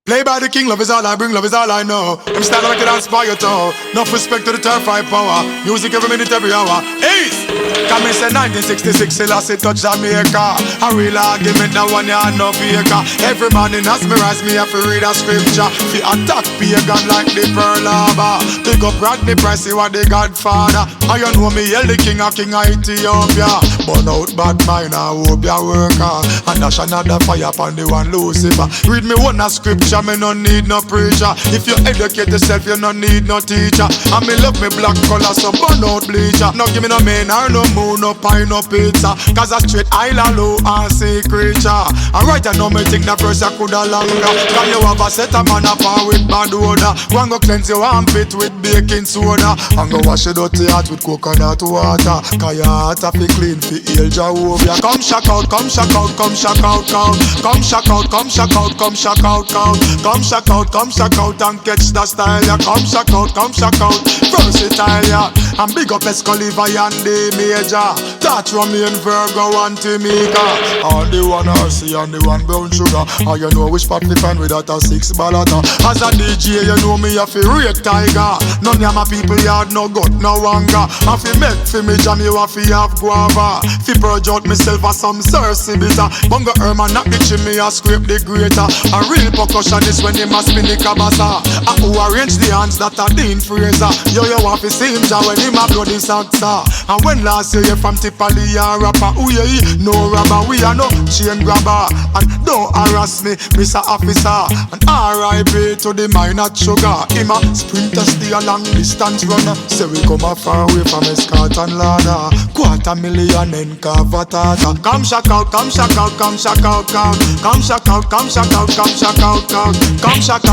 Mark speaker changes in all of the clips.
Speaker 1: Play by the king, love is all I bring, love is all I know. I'm standing like a dance by your toe. Enough respect to the turf fight power. Music every minute, every hour. Ace! Come in say 1966, Selassie touch Jamaica. A real argument, now one ya no faker. Every morning as me rise, me have to read a scripture. Fi attack pagan like the Pearl Harbor. Pick up Rodney Price, he was the Godfather. And you know me, yell the king of Ethiopia. Burn out bad mind, I hope ya work hard. And dash another fire upon the one Lucifer. Read me one a scripture, me no need no preacher. If you educate yourself, you no need no teacher. And me love me black color, so burn out bleacher. No give me no man or no moon, no pie, no pizza. Cause a straight island low and sea creature. And right I know me think the first I coulda longer. Can you have a set a man up with bad odor? One go cleanse your armpit with baking soda. And go wash your dirty heart with coconut water. Cause your heart a fi clean fi heal Jehovah. Come shock out, come shock out, come shock out, count. Come shock out, come shock out, come shock out, count. Come shock out and catch the style, yeah. Come shock out, versatile, yeah. And big up Escaliva and the Major. Touch Romeo and Virgo and Timika. All the one RC and the one brown sugar. And you know which pop the fan with that a 6 ballata. As a DJ, you know me a fi rate tiger. None of my people yard no gut, no anger. And fi make fi me jam, you a fi have guava. Fi purge out myself as some Cersei bitter. Bunga Herman not the chimney a scrape the greater. A real percussionist when him a spin the cabasa. And who arrange the hands that are Dean Fraser. You want to see him ja when him a bloody salsa. And when last year you from Tipali and rapper. Who you no robber, we are no chain grabber. And don't harass me, Mr. Officer. And R.I.P. to the minor sugar. Him a sprinter, stay a long distance runner. Say we come a far away from Escort and Lada. $250,000 in Cavatata. Come shock out, come shock out, come shock out, count. Come shock out, come shock out, come shock out, count. Come shock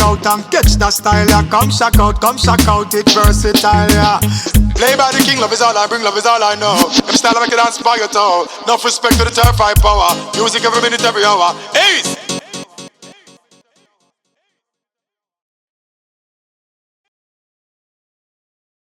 Speaker 1: out and catch the style, yeah. Come shock out, it versatile, yeah. Play by the king, love is all I bring, love is all I know. I'm style I make it dance by your toe. Enough respect to the turf fight power. Music every minute, every hour. Ace!